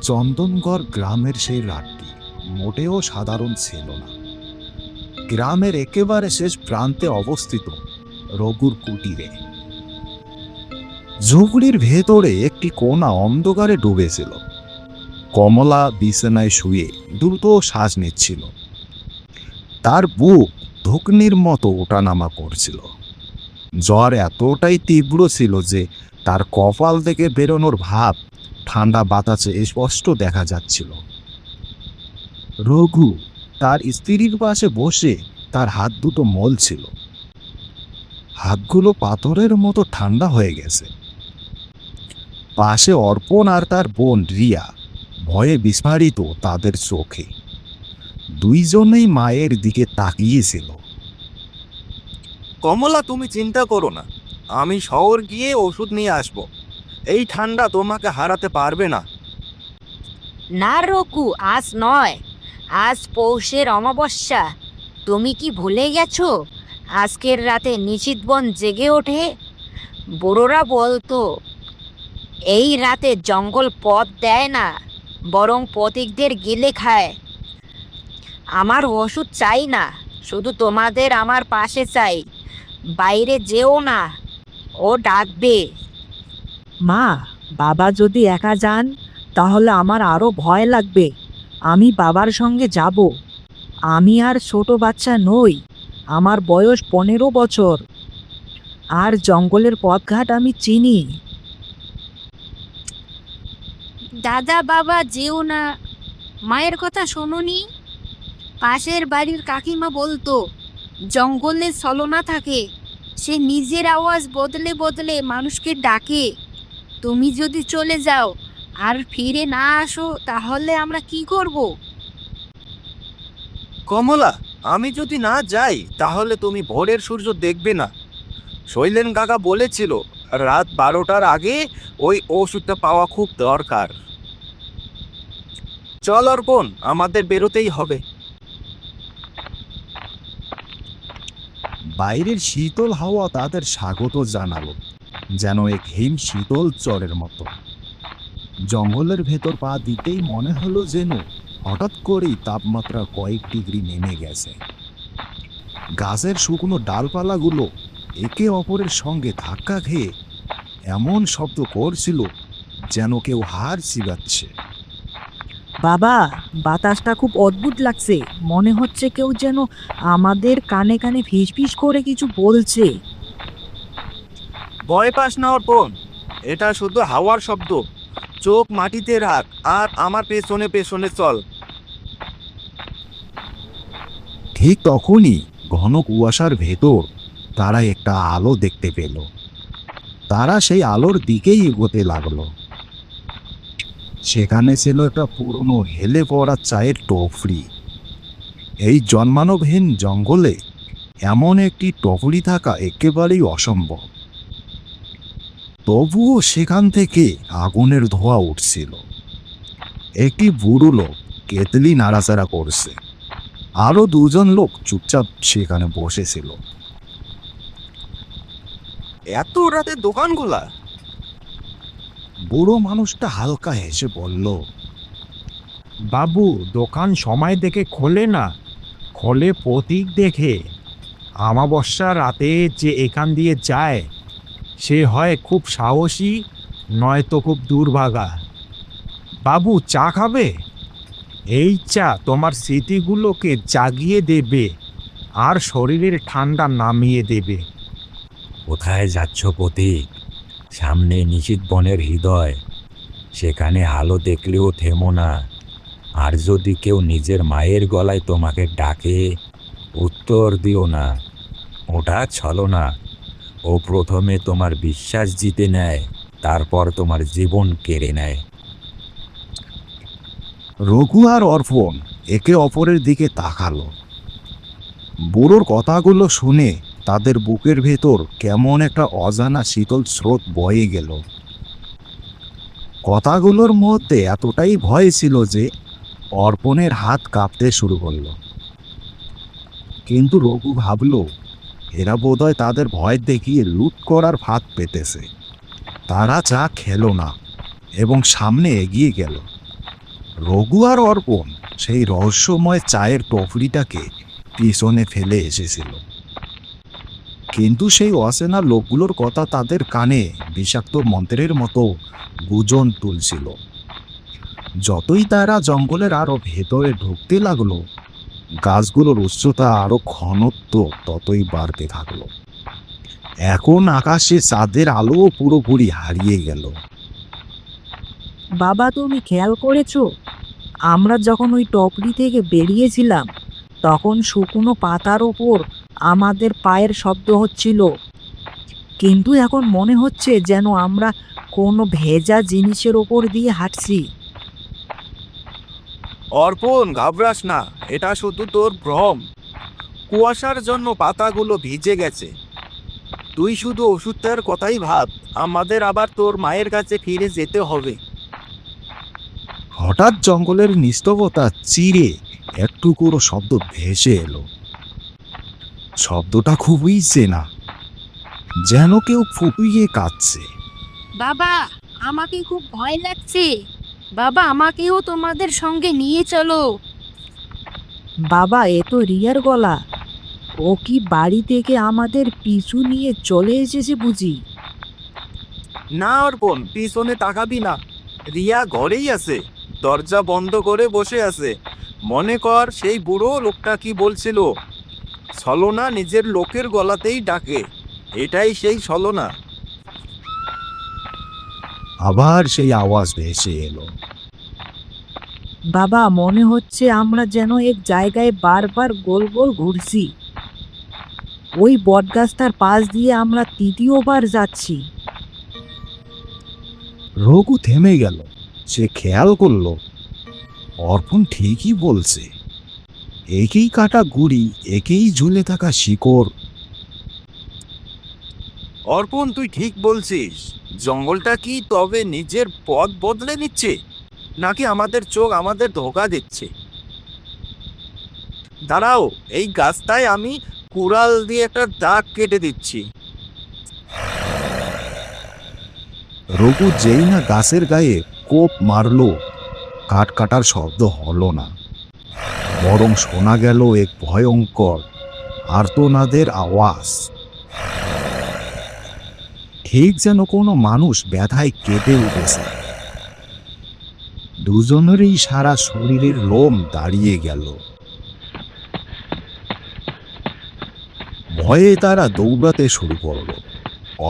চন্দনগড় গ্রামের সেই রাতটি মোটেও সাধারণ ছিল না। গ্রামের একেবারে শেষ প্রান্তে অবস্থিত রঘুর কুটিরে ঝুপড়ির ভেতরে একটি কোণা অন্ধকারে ডুবেছিল। কমলা বিছানায় শুয়ে দ্রুত শ্বাস নিচ্ছিল। তার বুক ধুকনির মতো ওঠানামা করছিল। জ্বর এতটাই তীব্র ছিল যে তার কপাল থেকে বেরোনোর ভাব ঠান্ডা বাতাসে স্পষ্ট দেখা যাচ্ছিল। রঘু তার স্ত্রীর পাশে বসে তার হাত দুটো মলছিল। হাতগুলো পাথরের মতো ঠান্ডা হয়ে গেছে। পাশে অর্পণ আর তার বোন রিয়া ভয়ে বিস্ফারিত তাদের চোখে। দুইজনেই মায়ের দিকে তাকিয়েছিল। কমলা, তুমি চিন্তা করো না, আমি শহর গিয়ে ওষুধ নিয়ে আসব। এই ঠান্ডা তোমাকে হারাতে পারবে না। না রঘু, আজ নয়, আজ পৌষের অমাবস্যা। তুমি কি ভুলে গেছো আজকের রাতে নিশীথ বন জেগে ওঠে? বুড়োরা বলতো এই রাতে জঙ্গল পথ দেয় না, বরং পথিকদের গিলে খায়। আমার ওষুধ চাই না, শুধু তোমাদের আমার পাশে চাই। বাইরে যেও না, ও ডাকবে। মা, বাবা যদি একা যান তাহলে আমার আরো ভয় লাগবে। আমি বাবার সঙ্গে যাব। আমি আর ছোট বাচ্চা নই, আমার বয়স 15 বছর, আর জঙ্গলের পথঘাট আমি চিনি। দাদা বাবা যেও না, মায়ের কথা শোনোনি? পাশের বাড়ির কাকিমা বলতো জঙ্গলে ছলনা থাকে, সে নিজের আওয়াজ বদলে বদলে মানুষকে ডাকে। তুমি যদি চলে যাও আর ফিরে না আসো তাহলে আমরা কি করব? কমলা, আমি যদি না যাই তাহলে তুমি ভোরের সূর্য দেখবে না। শৈলেন কাকা বলেছিল রাত 12টার আগে ওই ওষুধটা পাওয়া খুব দরকার। চল অর্পণ, আমাদের বেরোতেই হবে। বাইরের শীতল হাওয়া তাদের স্বাগত জানালো, যেন এক হিম শীতল চরের মতো। জঙ্গলের ভেতর পা দিতেই মনে হলো যেন হঠাৎ করেই তাপমাত্রা কয়েক ডিগ্রি নেমে গেছে। গাছের শুকনো ডালপালাগুলো একে অপরের সঙ্গে ধাক্কা খেয়ে এমন শব্দ করছিল যেন কেউ হাড় চিবাচ্ছে। বাবা, বাতাসটা খুব অদ্ভুত লাগছে। মনে হচ্ছে কেউ যেন আমাদের কানে কানে ফিসফিস করে কিছু বলছে। ভয় পাস না অর্পণ, এটা শুধু হাওয়ার শব্দ। চোখ মাটিতে রাখ আর আমার পেছনে পেছনে চল। ঠিক তখনই ঘন কুয়াশার ভেতর তারা একটা আলো দেখতে পেল। তারা সেই আলোর দিকেই এগোতে লাগলো। সেখানে ছিল একটা পুরনো হেলে পড়া চায়ের টফরি। এই জন্মানবহীন জঙ্গলে এমন একটি টফরি থাকা একেবারেই অসম্ভব। তবুও সেখান থেকে আগুনের ধোঁয়া উঠছিল। একটি বুড়ো লোক কেতলি নাড়াচাড়া করছে। আরো দুজন লোক চুপচাপ সেখানে বসেছিল। এত রাতে দোকান খোলা? বুড়ো মানুষটা হালকা হেসে বলল, বাবু, দোকান সময় দেখে খোলে না, খোলে প্রতীক দেখে। অমাবস্যা রাতে যে এখান দিয়ে যায় সে হয় খুব সাহসী, নয়তো খুব দুর্ভাগা। বাবু, চা খাবে? এই চা তোমার স্মৃতিগুলোকে জাগিয়ে দেবে আর শরীরের ঠান্ডা নামিয়ে দেবে। কোথায় যাচ্ছ প্রতীক? সামনে নিশীথ বনের হৃদয়, সেখানে আলো দেখলেও থেমো না। আর যদি কেউ নিজের মায়ের গলায় তোমাকে ডাকে, উত্তর দিও না। ওটা ছলনা। ও প্রথমে তোমার বিশ্বাস জিতে নেয়, তারপর তোমার জীবন কেড়ে নেয়। রঘু আর অর্পণ একে অপরের দিকে তাকালো। বুড়োর কথাগুলো শুনে তাদের বুকের ভেতর কেমন একটা অজানা শীতল স্রোত বয়ে গেল। কথাগুলোর মধ্যে এতটাই ভয় ছিল যে অর্পণের হাত কাঁপতে শুরু করলো। কিন্তু রঘু ভাবল এরা বোধহয় তাদের ভয় দেখিয়ে লুট করার ফাঁদ পেতেছে। তারা চা খেলো না এবং সামনে এগিয়ে গেল। রঘু আর অর্পণ সেই রহস্যময় চায়ের টফরিটাকে পিছনে ফেলে এসেছিল, কিন্তু সেই অচেনা লোকগুলোর কথা তাদের কানে বিষাক্ত মন্ত্রের মতো গুঞ্জন তুলছিল। যতই তারা জঙ্গলের আরো ভেতরে ঢুকতে লাগলো, গাছগুলোর উচ্চতা আরো ঘনত্ব ততই বাড়তে থাকলো। এখন আকাশে চাঁদের আলো পুরোপুরি হারিয়ে গেল। বাবা, তুমি খেয়াল করেছো, আমরা যখন ওই টপরি থেকে বেরিয়েছিলাম তখন শুকনো পাতার ওপর আমাদের পায়ের শব্দ হচ্ছিল, কিন্তু এখন মনে হচ্ছে যেন আমরা কোনো ভেজা জিনিসের ওপর দিয়ে হাঁটছি। অর্পণ, ঘাবড়াস না, এটা শুধু তোর ভ্রম। কুয়াশার জন্য পাতাগুলো ভিজে গেছে। তুই শুধু ওষুধটার কথাই ভাব, আমাদের আবার তোর মায়ের কাছে ফিরে যেতে হবে। হঠাৎ জঙ্গলের নিস্তবতা চিরে একটু করে শব্দ ভেসে এলো। শব্দটা খুবই চেনা, যেন কেউ ফুপিয়ে কাঁদছে। বাবা, আমাকে খুব ভয় লাগছে। বাবা, আমাকেও তোমাদের সঙ্গে নিয়ে চলো। বাবা, এ তো রিয়ার গলা। ও কি বাড়ি থেকে আমাদের পিছু নিয়ে চলে এসেছে বুঝি? না অর্পণ, পিছনে তাকাবি না। রিয়া ঘরেই আছে, দরজা বন্ধ করে বসে আছে। মনে কর সেই বুড়ো লোকটা কি বলছিল, ছলনা নিজের লোকের গলাতেই ডাকে। এটাই সেই ছলনা। আবার সেই আওয়াজ ভেসে এলো। বাবা, মনে হচ্ছে আমরা যেন এক জায়গায় বারবার গোল গোল ঘুরছি। ওই বটগাছটার পাশ দিয়ে আমরা তৃতীয়বার যাচ্ছি। রঘু থেমে গেল। সে খেয়াল করলো অর্পণ ঠিকই বলছে। একেই কাটা গুড়ি, একেই ঝুলে থাকা শিকড়। অর্পণ, তুই ঠিক বলছিস। জঙ্গলটা কি তবে নিজের পথ বদলে নিচ্ছে, নাকি আমাদের চোখ আমাদের ধোঁকা দিচ্ছে? দাঁড়াও, এই গাছটায় আমি কুড়াল দিয়ে একটা দাগ কেটে দিচ্ছি। রঘু যেই না গাছের গায়ে কোপ মারলো, কাঠ কাটার শব্দ হলো না, বরং শোনা গেল এক ভয়ঙ্কর আর্তনাদের আওয়াজ। ঠিক যেন কোনো মানুষ ব্যথায় কেঁপে উঠেছে। দুজনেরই সারা শরীরের লোম দাঁড়িয়ে গেল। ভয়ে তারা দৌড়াতে শুরু করলো।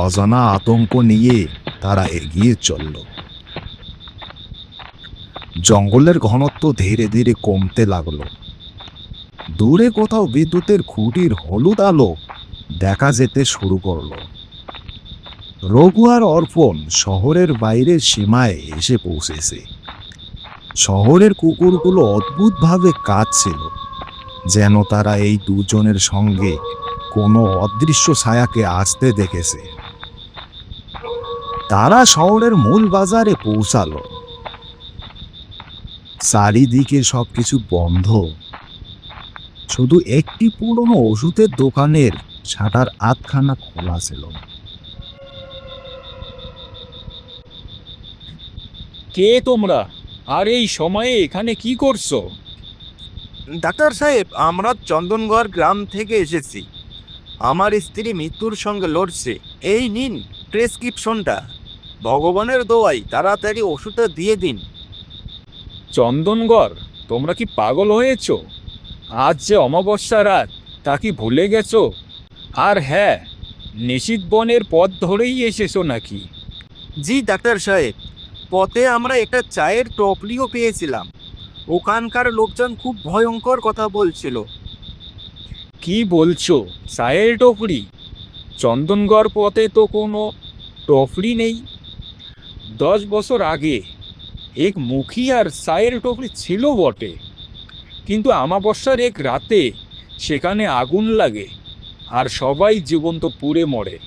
অজানা আতঙ্ক নিয়ে তারা এগিয়ে চলল। জঙ্গলের ঘনত্ব ধীরে ধীরে কমতে লাগলো। দূরে কোথাও বিদ্যুতের খুঁটির হলুদ আলো দেখা যেতে শুরু করলো। রঘু আর অর্পণ শহরের বাইরের সীমায় এসে পৌঁছেছে। শহরের কুকুরগুলো অদ্ভুতভাবে কাঁদছিল, যেন তারা এই দুজনের সঙ্গে কোনো অদৃশ্য ছায়াকে আসতে দেখেছে। তারা শহরের মূল বাজারে পৌঁছালো। চারিদিকে সবকিছু বন্ধ, শুধু একটি পুরনো ওষুধের দোকানের শাটার আধখানা খোলা ছিল। কে তোমরা, আর এই সময়ে এখানে কি করছো? ডাক্তার সাহেব, আমরা চন্দনগড় গ্রাম থেকে এসেছি। আমার স্ত্রী মৃত্যুর সঙ্গে লড়ছে। এই নিন প্রেসক্রিপশনটা। ভগবানের দোয়াই তাড়াতাড়ি ওষুধটা দিয়ে দিন। চন্দনগড়? তোমরা কি পাগল হয়েছো? আজ যে অমাবস্যা রাত, তা কি ভুলে গেছো? আর হ্যাঁ, নিশীথ বনের পথ ধরেই এসেছো নাকি? জি ডাক্তার সাহেব, পথে আমরা একটা চায়ের টপলিও পেয়েছিলাম। ওখানকার লোকজন খুব ভয়ঙ্কর কথা বলছিল। কি বলছো? চায়ের টপরি? চন্দনগড় পথে তো কোনো টপরি নেই। 10 বছর আগে এক মুখী আর চায়ের টপরি ছিল বটে, কিন্তু আমাবস্যার এক রাতে সেখানে আগুন লাগে আর সবাই জীবন্ত পুড়ে মরে।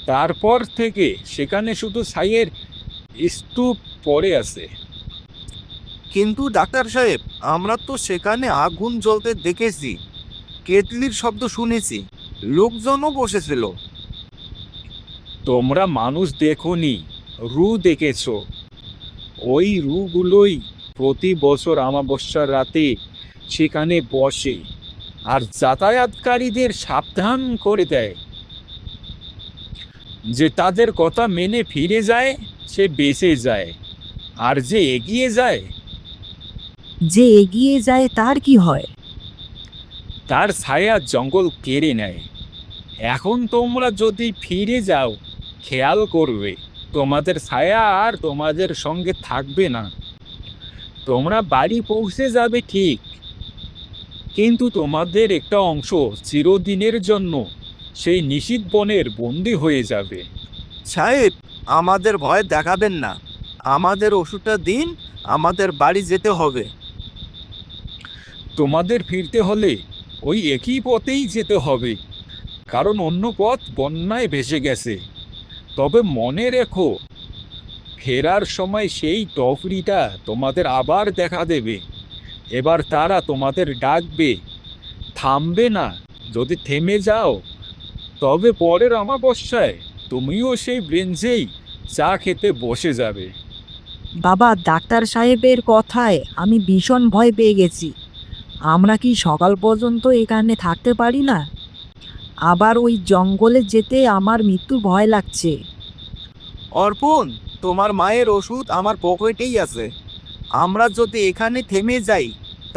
তারপর থেকে সেখানে শুধু ছাইয়ের স্তূপ পড়ে আছে। কিন্তু ডাক্তার সাহেব, আমরা তো সেখানে আগুন জ্বলতে দেখেছি, কেটলির শব্দ শুনেছি, লোকজনও বসেছিল। তোমরা মানুষ দেখোনি, রু দেখেছ। ওই রুগুলোই প্রতি বছর অমাবস্যার রাতে সেখানে বসে আর যাতায়াতকারীদের সাবধান করে দেয় যে তাদের কথা মেনে ফিরে যায় সে বেঁচে যায়, আর যে এগিয়ে যায় যে এগিয়ে যায় তার কি হয়? তার ছায়া জঙ্গল কেড়ে নেয়। এখন তোমরা যদি ফিরে যাও, খেয়াল করবে তোমাদের ছায়া আর তোমাদের সঙ্গে থাকবে না। তোমরা বাড়ি পৌঁছে যাবে ঠিক, কিন্তু তোমাদের একটা অংশ চিরদিনের জন্য সেই নিশীথ বনের বন্দী হয়ে যাবে। সাহেব, আমাদের ভয় দেখাবেন না, আমাদের ওষুধটা দিন, আমাদের বাড়ি যেতে হবে। তোমাদের ফিরতে হলে ওই একই পথেই যেতে হবে, কারণ অন্য পথ বন্যায় ভেসে গেছে। তবে মনে রেখো, ফেরার সময় সেই টফরিটা তোমাদের আবার দেখা দেবে। এবার তারা তোমাদের ডাকবে, থামবে না। যদি থেমে যাও, তবে পরের অমাবস্যায় তুমিও সেই ব্রেঞ্জেই চা খেতে বসে যাবে। বাবা, ডাক্তার সাহেবের কথায় আমি ভীষণ ভয় পেয়ে গেছি। আমরা কি সকাল পর্যন্ত এখানে থাকতে পারি না? আবার ওই জঙ্গলে যেতে আমার মৃত্যু ভয় লাগছে। অর্পণ, তোমার মায়ের ওষুধ আমার পকেটেই আছে। আমরা যদি এখানে থেমে যাই,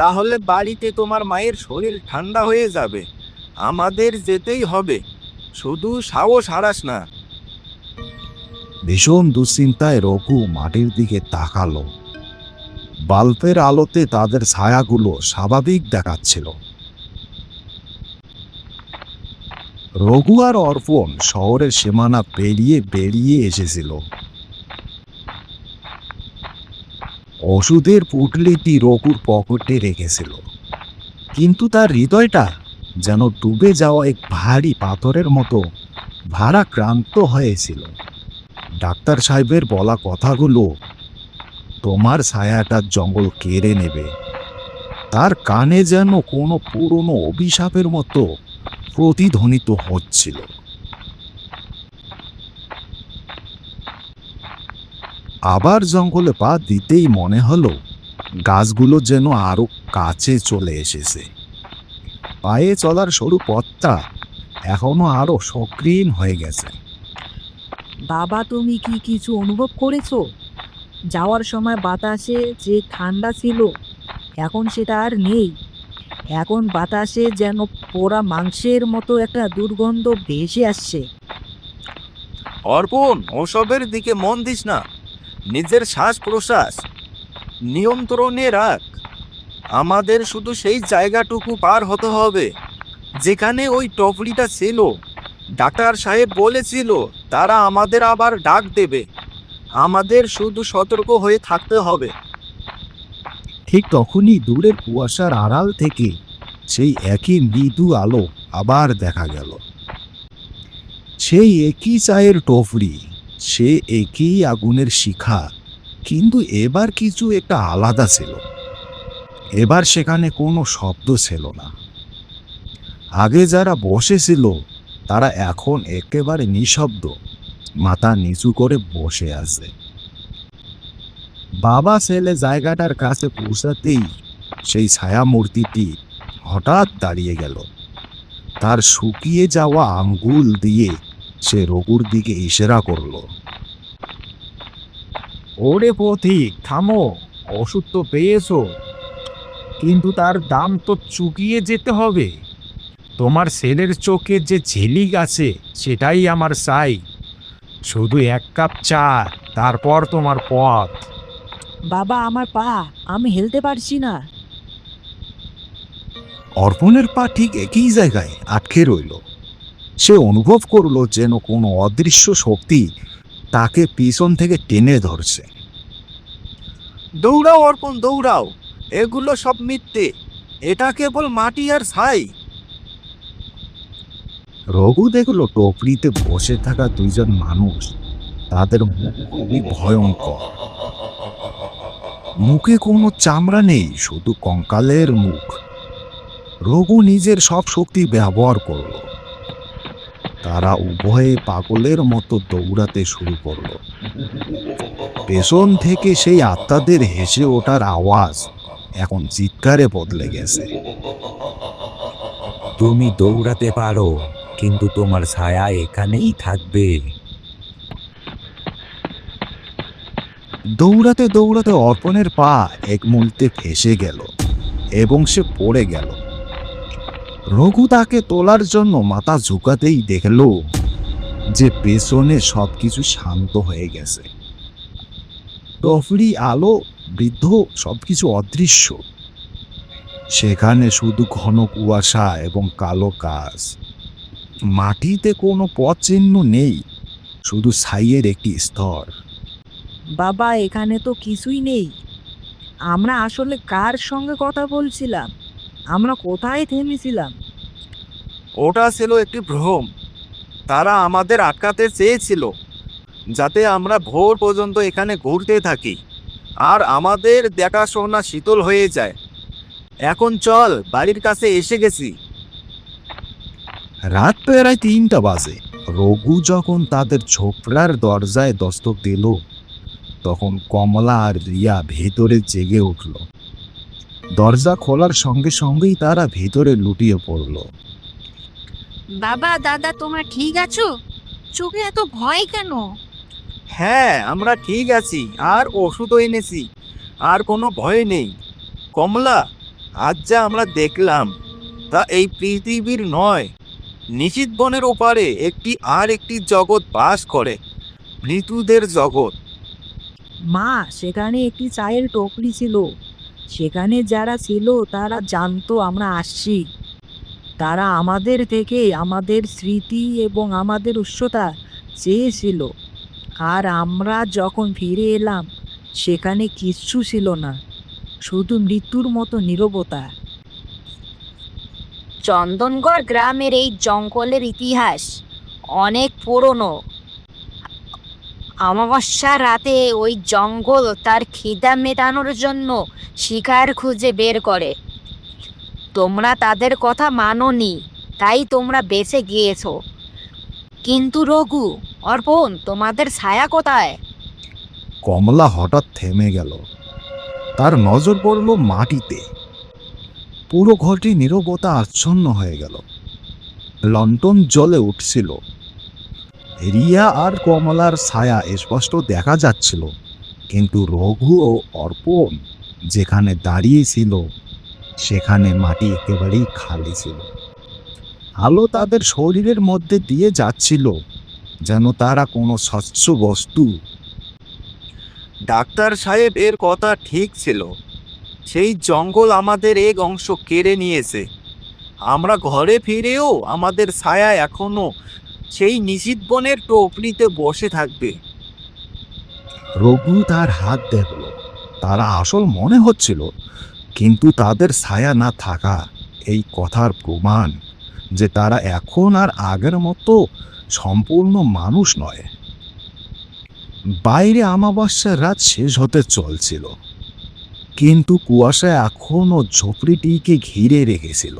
তাহলে বাড়িতে তোমার মায়ের শরীর ঠান্ডা হয়ে যাবে। আমাদের যেতেই হবে, শুধু সাহস হারাস না। ভীষণ দুশ্চিন্তায় রঘু মাটির দিকে তাকালো। বাল্বের আলোতে তাদের ছায়াগুলো স্বাভাবিক দেখাচ্ছিল। রঘু আর অর্পণ শহরের সীমানা পেরিয়ে বেরিয়ে এসেছিল। ওষুধের পুটলিটি রঘুর পকেটে রেখেছিল, কিন্তু তার হৃদয়টা যেন ডুবে যাওয়া এক ভারী পাথরের মতো ভারাক্রান্ত হয়েছিল। ডাক্তার সাহেবের বলা কথাগুলো, তোমার ছায়াটা জঙ্গল কেড়ে নেবে, তার কানে যেন কোনো পুরনো অভিশাপের মতো প্রতিধ্বনিত হচ্ছিল। আবার জঙ্গলে পা দিতেই মনে হলো গাছগুলো যেন আরো কাছে চলে এসেছে। পায়ে চলার সরু পথটা এখনো আরো সক্রিয় হয়ে গেছে। বাবা, তুমি কি কিছু অনুভব করেছো? যাওয়ার সময় বাতাসে যে ঠান্ডা ছিল, এখন সেটা আর নেই। এখন বাতাসে যেন পোড়া মাংসের মতো একটা দুর্গন্ধ ভেসে আসছে। অর্পণ, ওসবের দিকে মন দিস না। নিজের শ্বাস প্রশ্বাস নিয়ন্ত্রণে রাখ। আমাদের শুধু সেই জায়গাটুকু পার হতে হবে যেখানে ওই টফরিটা ছিল। ডাক্তার সাহেব বলেছিল তারা আমাদের আবার ডাক দেবে। আমাদের শুধু সতর্ক হয়ে থাকতে হবে। ঠিক তখনই দূরের কুয়াশার আড়াল থেকে সেই একই মৃদু আলো আবার দেখা গেল। সেই একই চায়ের টফরি, সে একই আগুনের শিখা, কিন্তু এবার কিছু একটা আলাদা ছিল। এবার সেখানে কোনো শব্দ ছিল না। আগে যারা বসেছিল তারা এখন একেবারে নিঃশব্দ, মাথা নিচু করে বসে আছে। বাবা ছেলে জায়গাটার কাছে পৌঁছাতেই সেই ছায়া মূর্তিটি হঠাৎ দাঁড়িয়ে গেল। তার শুকিয়ে যাওয়া আঙ্গুল দিয়ে সে রঘুর দিকে ইশারা করলো। ওরে পথিক, থামো। ওষুধ তো পেয়েছো, কিন্তু তার দাম তো চুকিয়ে যেতে হবে। তোমার ছেলের চোখে যে ঝিলিক আছে সেটাই আমার চাই। শুধু এক কাপ চা, তারপর তোমার পথ। বাবা, আমার পা, আমি হেলতে পারছি না। অর্পণের পা ঠিক একই জায়গায় আটকে রইল। সে অনুভব করলো যেন কোনো অদৃশ্য শক্তি তাকে পিছন থেকে টেনে ধরছে। দৌড়াও অর্পণ, দৌড়াও। এগুলো সব মিথ্যে। এটা কেবল মাটি আর ছাই। রঘু দেখলো টপরিতে বসে থাকা দুইজন মানুষ। তাদের মুখ খুবই ভয়ঙ্কর। মুখে কোনো চামড়া নেই, শুধু কঙ্কালের মুখ। রঘু নিজের সব শক্তি ব্যবহার করল। তারা উভয়ে পাগলের মতো দৌড়াতে শুরু করলো। পেছন থেকে সেই আত্মাদের হেসে ওঠার আওয়াজ এখন চিৎকারে বদলে গেছে। তুমি দৌড়াতে পারো, কিন্তু তোমার ছায়া এখানেই থাকবে। দৌড়াতে দৌড়াতে অর্পণের পা এক মুহূর্তে ফেসে গেল এবং সে পড়ে গেল। রঘু তাকে তোলার জন্য মাথা ঝুঁকাতেই দেখল যে পেছনে সবকিছু শান্ত হয়ে গেছে। টফরি, আলো, বৃদ্ধ সবকিছু অদৃশ্য। সেখানে শুধু ঘন কুয়াশা এবং কালো কাজ। মাটিতে কোনো পথ চিহ্ন নেই, শুধু ছাইয়ের একটি স্তর। বাবা, এখানে তো কিছুই নেই। আমরা আসলে কার সঙ্গে কথা বলছিলাম? আমরা কোথায় থেমেছিলাম? ওটা ছিল একটি ভ্রম। তারা আমাদের আটকাতে চেয়েছিল, যাতে আমরা ভোর পর্যন্ত এখানে ঘুরতে থাকি আর আমাদের দেখাশোনা শীতল হয়ে যায়। এখন চল, বাড়ির কাছে এসে গেছি। রাত প্রায় 3টা বাজে। রঘু যখন তাদের ঝোপড়ার দরজায় দস্তক দিল, তখন কমলা আর রিয়া ভেতরে জেগে উঠল। দরজা খোলার সঙ্গে সঙ্গেই তারা ভেতরে লুটিয়ে পড়ল। বাবা, দাদা, তোমরা ঠিক আছো? চোখে এত ভয় কেন? হ্যাঁ, আমরা ঠিক আছি, আর ওষুধও এনেছি, আর কোনো ভয় নেই। কমলা, আজ যা আমরা দেখলাম তা এই পৃথিবীর নয়। নিশীথ বনের ওপারে একটি জগৎ বাস করে, মৃত্যুদের জগৎ। মা, সেখানে একটি চায়ের টপরি ছিল। সেখানে যারা ছিল তারা জানতো আমরা আসছি। তারা আমাদের থেকে আমাদের স্মৃতি এবং আমাদের উৎসতা চেয়েছিল। আর আমরা যখন ফিরে এলাম, সেখানে কিচ্ছু ছিল না, শুধু মৃত্যুর মতো নীরবতা। চন্দনগড় গ্রামের এই জঙ্গলের ইতিহাস অনেক পুরনো। অমাবস্যার রাতে ওই জঙ্গল তার খিদা মেটানোর জন্য শিকার খুঁজে বের করে। তোমরা তাদের কথা মানোনি, তাই তোমরা বেঁচে গিয়েছো। কিন্তু রঘু, অর্পণ, তোমাদের ছায়া কোথায়? কমলা হঠাৎ থেমে গেল। তার নজর পড়ল মাটিতে। পুরো ঘরটি নীরবতা আচ্ছন্ন হয়ে গেল। লন্ঠন জ্বলে উঠছিল। রিয়া আর কমলার ছায়া স্পষ্ট দেখা যাচ্ছিল, কিন্তু রঘু ও অর্পণ যেখানে দাঁড়িয়ে ছিল সেখানে মাটি একেবারেই খালি ছিল। আলো তাদের শরীরের মধ্যে দিয়ে যাচ্ছিল, যেন তারা কোনো স্বচ্ছ বস্তু। ডাক্তার সাহেব এর কথা ঠিক ছিল। সেই জঙ্গল আমাদের এক অংশ কেড়ে নিয়েছে। আমরা ঘরে ফিরেও আমাদের ছায়া এখনো সেই নিশীথ বনের টপরিতে বসে থাকবে। রঘু তার হাত দেখল। তারা আসল মনে হচ্ছিল, কিন্তু তাদের ছায়া না থাকা এই কথার প্রমাণ যে তারা এখন আর আগের মতো সম্পূর্ণ মানুষ নয়। বাইরে অমাবস্যার রাত শেষ হতে চলছিল, কিন্তু কুয়াশা এখনো ঝোপড়িটিকে ঘিরে রেখেছিল।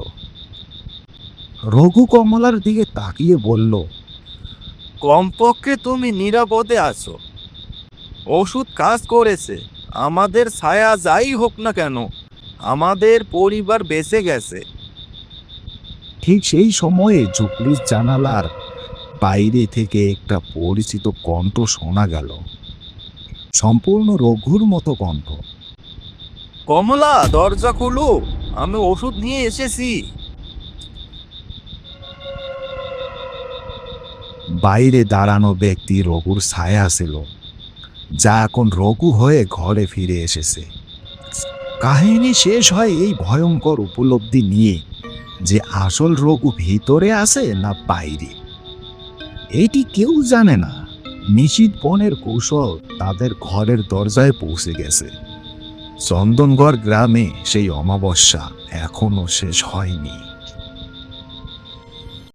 রঘু কমলার দিকে তাকিয়ে বলল, কমপক্ষে তুমি নিরাপদে আছো। ওষুধ কাজ করেছে। আমাদের ছায়া যাই হোক না কেন, আমাদের পরিবার বেঁচে গেছে। ঠিক সেই সময়ে ঝুপড়ির জানালার বাইরে থেকে একটা পরিচিত কণ্ঠ শোনা গেল, সম্পূর্ণ রঘুর মতো কণ্ঠ। কমলা, দরজা খুলো, আমি ওষুধ নিয়ে এসেছি। বাইরে দাঁড়ানো ব্যক্তি রঘুর ছায়া ছিল, যা এখন রঘু হয়ে ঘরে ফিরে এসেছে। কাহিনী শেষ হয় এই ভয়ঙ্কর উপলব্ধি নিয়ে যে আসল রঘু ভিতরে আছে না বাইরে, এটি কেউ জানে না। নিশীথ বনের কৌশল তাদের ঘরের দরজায় পৌঁছে গেছে। চন্দনগড় গ্রামে সেই অমাবস্যা এখনো শেষ হয়নি।